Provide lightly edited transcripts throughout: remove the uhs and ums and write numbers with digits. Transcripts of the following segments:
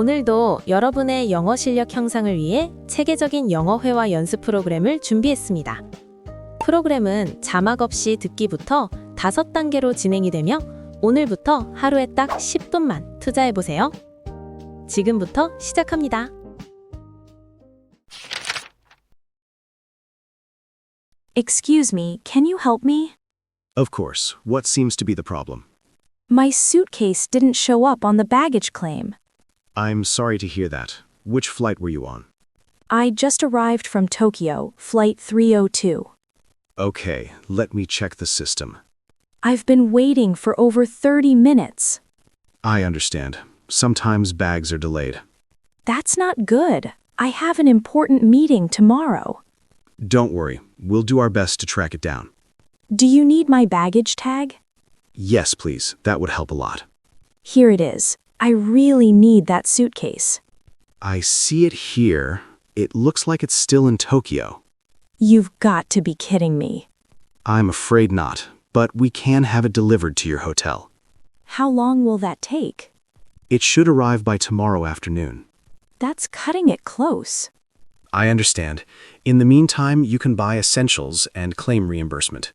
오늘도 여러분의 영어 실력 향상을 위해 체계적인 영어회화 연습 프로그램을 준비했습니다. 프로그램은 자막 없이 듣기부터 5단계로 진행이 되며 오늘부터 하루에 딱 10분만 투자해보세요. 지금부터 시작합니다. Excuse me, can you help me? Of course. What seems to be the problem? My suitcase didn't show up on the baggage claim. I'm sorry to hear that. Which flight were you on? I just arrived from Tokyo, flight 302. Okay, let me check the system. I've been waiting for over 30 minutes. I understand. Sometimes bags are delayed. That's not good. I have an important meeting tomorrow. Don't worry. We'll do our best to track it down. Do you need my baggage tag? Yes, please. That would help a lot. Here it is. I really need that suitcase. I see it here. It looks like it's still in Tokyo. You've got to be kidding me. I'm afraid not, but we can have it delivered to your hotel. How long will that take? It should arrive by tomorrow afternoon. That's cutting it close. I understand. In the meantime, you can buy essentials and claim reimbursement.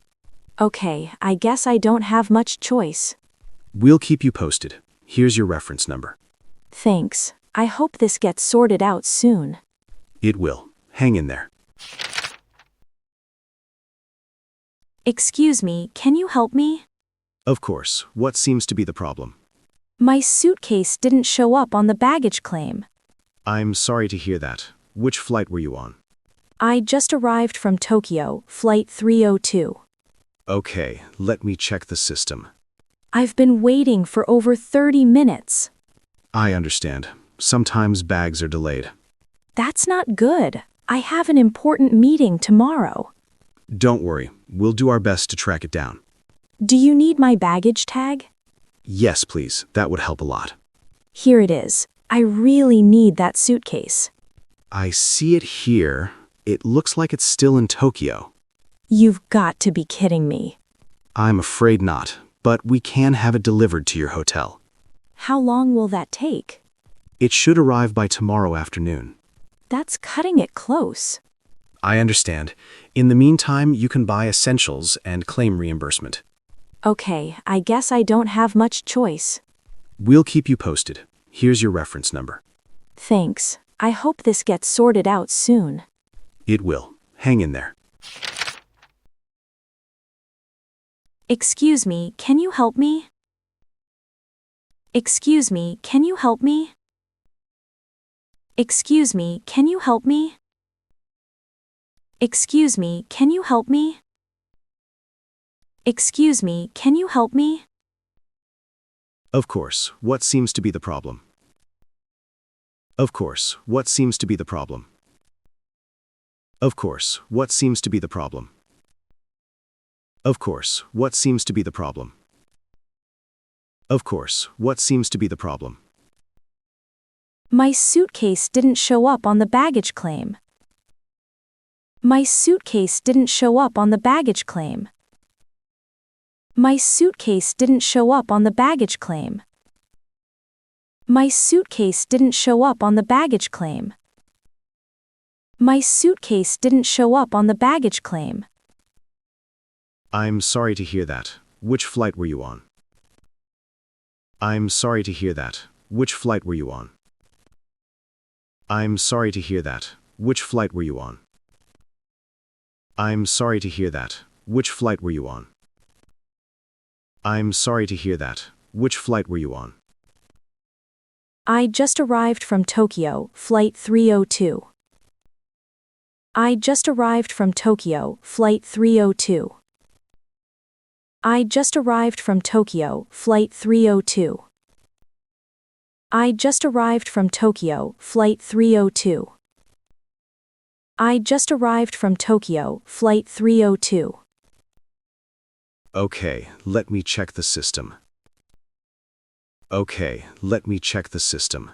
Okay, I guess I don't have much choice. We'll keep you posted. Here's your reference number. Thanks. I hope this gets sorted out soon. It will. Hang in there. Excuse me, can you help me? Of course. What seems to be the problem? My suitcase didn't show up on the baggage claim. I'm sorry to hear that. Which flight were you on? I just arrived from Tokyo, flight 302. Okay, let me check the system. I've been waiting for over 30 minutes. I understand. Sometimes bags are delayed. That's not good. I have an important meeting tomorrow. Don't worry. We'll do our best to track it down. Do you need my baggage tag? Yes, please. That would help a lot. Here it is. I really need that suitcase. I see it here. It looks like it's still in Tokyo. You've got to be kidding me. I'm afraid not, but we can have it delivered to your hotel. How long will that take? It should arrive by tomorrow afternoon. That's cutting it close. I understand. In the meantime, you can buy essentials and claim reimbursement. Okay, I guess I don't have much choice. We'll keep you posted. Here's your reference number. Thanks. I hope this gets sorted out soon. It will. Hang in there. Excuse me, can you help me? Excuse me, can you help me? Excuse me, can you help me? Excuse me, can you help me? Excuse me, can you help me? Of course. What seems to be the problem? Of course. What seems to be the problem? Of course. What seems to be the problem? Of course. What seems to be the problem? Of course. What seems to be the problem? My suitcase didn't show up on the baggage claim. My suitcase didn't show up on the baggage claim. My suitcase didn't show up on the baggage claim. My suitcase didn't show up on the baggage claim. My suitcase didn't show up on the baggage claim. I'm sorry to hear that. Which flight were you on? I'm sorry to hear that. Which flight were you on? I'm sorry to hear that. Which flight were you on? I'm sorry to hear that. Which flight were you on? I'm sorry to hear that. Which flight were you on? I just arrived from Tokyo, flight 302. I just arrived from Tokyo, flight 302. I just arrived from Tokyo, flight 302. I just arrived from Tokyo, flight 302. I just arrived from Tokyo, flight 302. Okay, let me check the system. Okay, let me check the system.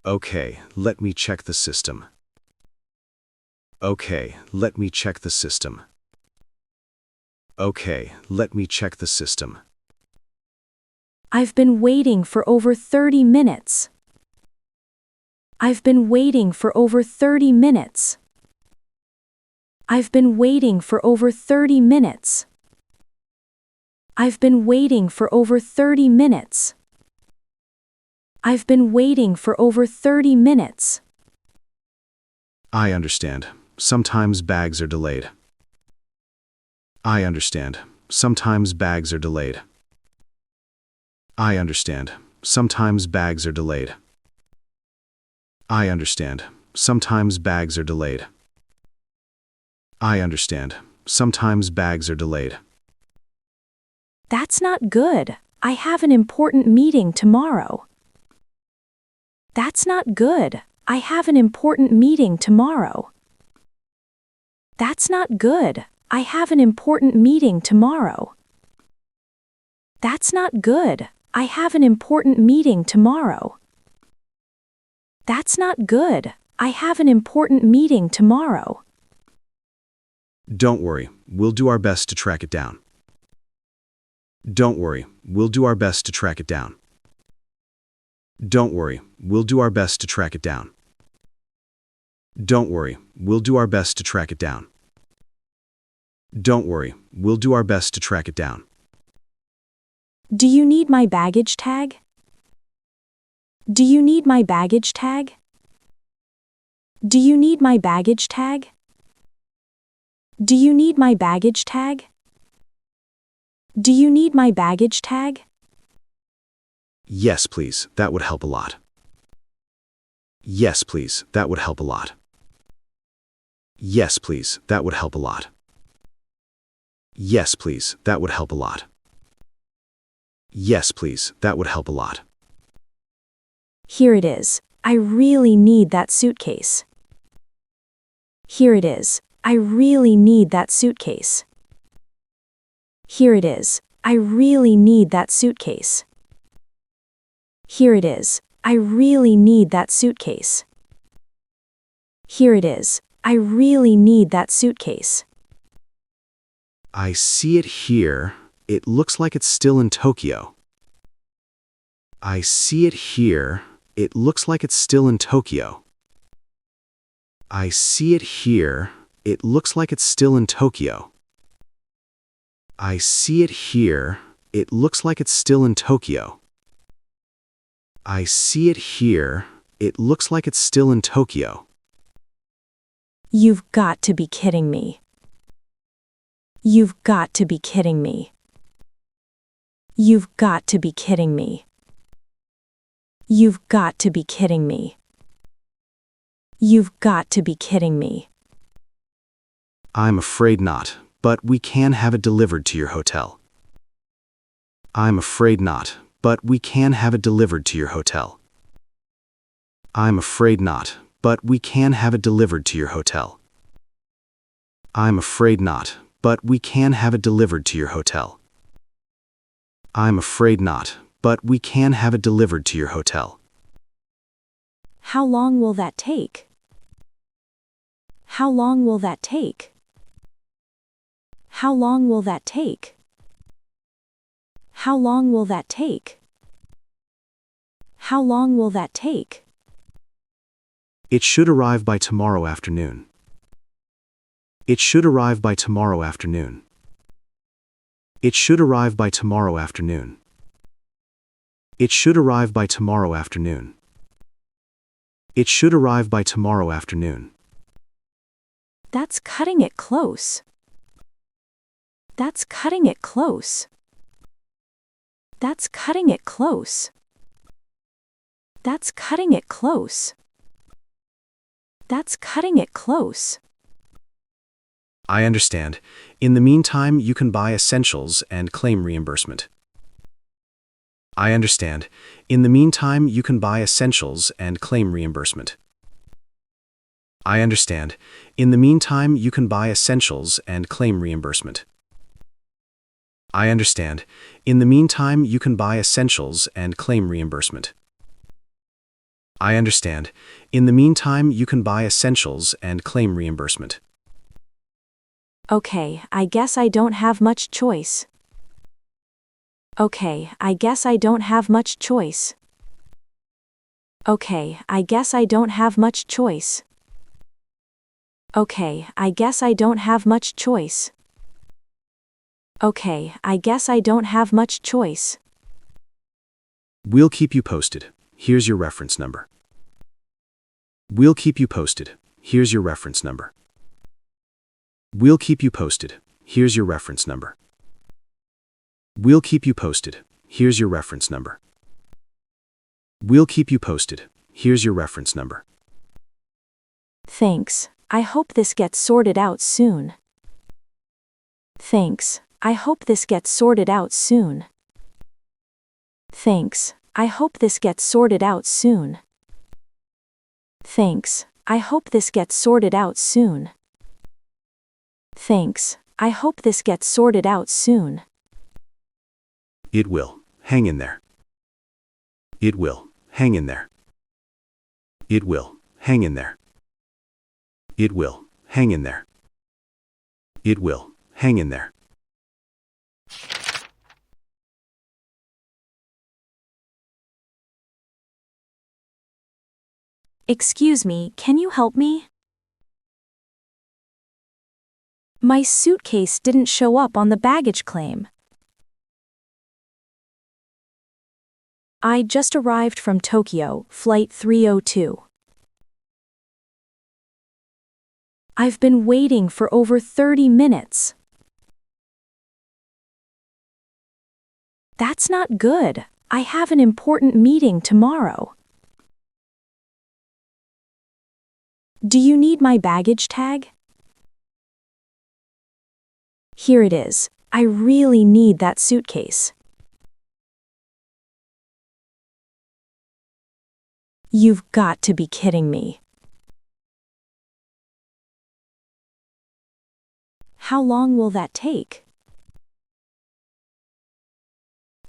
Okay, let me check the system. Okay, let me check the system. Okay, let me check the system. I've been waiting for over 30 minutes. I've been waiting for over 30 minutes. I've been waiting for over 30 minutes. I've been waiting for over 30 minutes. I've been waiting for over 30 minutes. I understand. Sometimes bags are delayed. I understand. Sometimes bags are delayed. I understand. Sometimes bags are delayed. I understand. Sometimes bags are delayed. I understand. Sometimes bags are delayed. That's not good. I have an important meeting tomorrow. That's not good. I have an important meeting tomorrow. That's not good. I have an important meeting tomorrow. That's not good. I have an important meeting tomorrow. That's not good. I have an important meeting tomorrow. Don't worry, we'll do our best to track it down. Don't worry, we'll do our best to track it down. Don't worry, we'll do our best to track it down. Don't worry, we'll do our best to track it down. Don't worry, we'll do our best to track it down. Do you need my baggage tag? Do you need my baggage tag? Do you need my baggage tag? Do you need my baggage tag? Do you need my baggage tag? Yes, please, that would help a lot. Yes, please, that would help a lot. Yes, please, that would help a lot. Yes, please, that would help a lot. Yes, please, that would help a lot. Here it is. I really need that suitcase. Here it is. I really need that suitcase. Here it is. I really need that suitcase. Here it is. I really need that suitcase. Here it is. I really need that suitcase. I see it here. It looks like it's still in Tokyo. I see it here. It looks like it's still in Tokyo. I see it here. It looks like it's still in Tokyo. I see it here. It looks like it's still in Tokyo. I see it here. It looks like it's still in Tokyo. You've got to be kidding me. You've got to be kidding me. You've got to be kidding me. You've got to be kidding me. You've got to be kidding me. I'm afraid not, but we can have it delivered to your hotel. I'm afraid not, but we can have it delivered to your hotel. I'm afraid not, but we can have it delivered to your hotel. I'm afraid not, but we can have it delivered to your hotel. I'm afraid not, but we can have it delivered to your hotel. How long will that take? How long will that take? How long will that take? How long will that take? How long will that take? It should arrive by tomorrow afternoon. It should arrive by tomorrow afternoon. It should arrive by tomorrow afternoon. It should arrive by tomorrow afternoon. It should arrive by tomorrow afternoon. That's cutting it close. That's cutting it close. That's cutting it close. That's cutting it close. That's cutting it close. I understand. In the meantime, you can buy essentials and claim reimbursement. I understand. In the meantime, you can buy essentials and claim reimbursement. I understand. In the meantime, you can buy essentials and claim reimbursement. I understand. In the meantime, you can buy essentials and claim reimbursement. I understand. In the meantime, you can buy essentials and claim reimbursement. Okay, I guess I don't have much choice. Okay, I guess I don't have much choice. Okay, I guess I don't have much choice. Okay, I guess I don't have much choice. Okay, I guess I don't have much choice. We'll keep you posted. Here's your reference number. We'll keep you posted. Here's your reference number. We'll keep you posted. Here's your reference number. We'll keep you posted. Here's your reference number. We'll keep you posted. Here's your reference number. Thanks. I hope this gets sorted out soon. Thanks. I hope this gets sorted out soon. Thanks. I hope this gets sorted out soon. Thanks. I hope this gets sorted out soon. Thanks. I hope this gets sorted out soon. It will. Hang in there. It will. Hang in there. It will. Hang in there. It will. Hang in there. It will. Hang in there. Excuse me, can you help me? My suitcase didn't show up on the baggage claim. I just arrived from Tokyo, flight 302. I've been waiting for over 30 minutes. That's not good. I have an important meeting tomorrow. Do you need my baggage tag? Here it is. I really need that suitcase. You've got to be kidding me. How long will that take?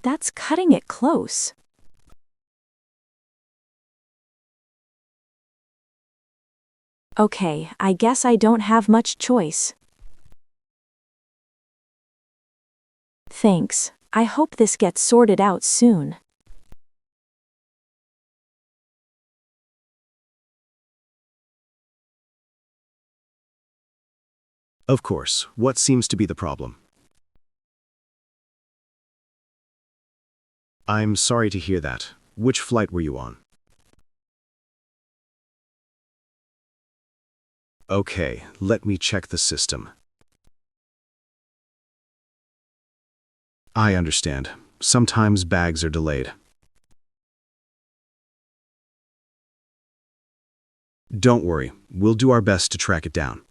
That's cutting it close. Okay, I guess I don't have much choice. Thanks. I hope this gets sorted out soon. Of course, what seems to be the problem? I'm sorry to hear that. Which flight were you on? Okay, let me check the system. I understand. Sometimes bags are delayed. Don't worry, we'll do our best to track it down.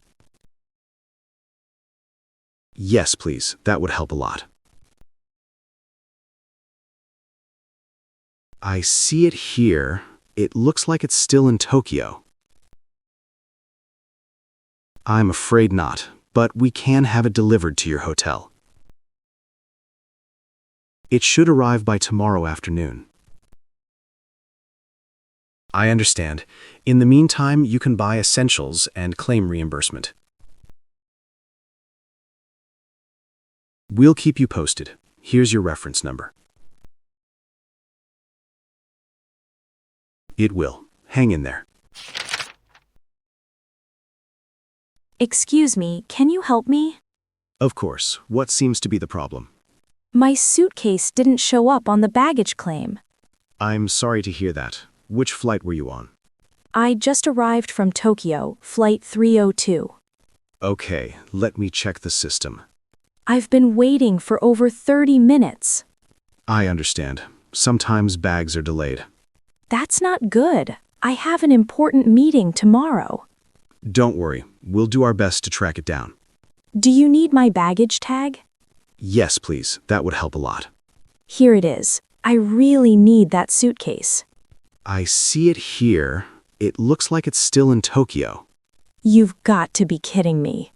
Yes, please, that would help a lot. I see it here. It looks like it's still in Tokyo. I'm afraid not, but we can have it delivered to your hotel. It should arrive by tomorrow afternoon. I understand. In the meantime, you can buy essentials and claim reimbursement. We'll keep you posted. Here's your reference number. It will. Hang in there. Excuse me, can you help me? Of course. What seems to be the problem? My suitcase didn't show up on the baggage claim. I'm sorry to hear that. Which flight were you on? I just arrived from Tokyo, flight 302. Okay, let me check the system. I've been waiting for over 30 minutes. I understand. Sometimes bags are delayed. That's not good. I have an important meeting tomorrow. Don't worry, we'll do our best to track it down. Do you need my baggage tag? Yes, please, that would help a lot. Here it is. I really need that suitcase. I see it here. It looks like it's still in Tokyo. You've got to be kidding me.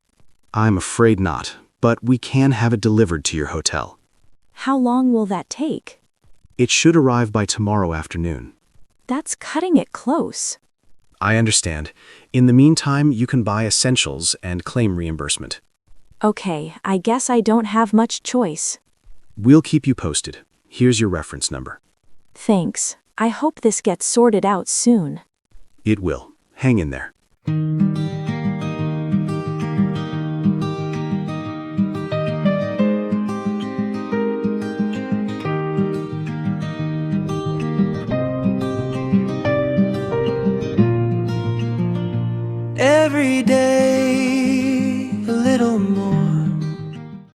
I'm afraid not, but we can have it delivered to your hotel. How long will that take? It should arrive by tomorrow afternoon. That's cutting it close. I understand. In the meantime, you can buy essentials and claim reimbursement. Okay, I guess I don't have much choice. We'll keep you posted. Here's your reference number. Thanks. I hope this gets sorted out soon. It will. Hang in there. Every day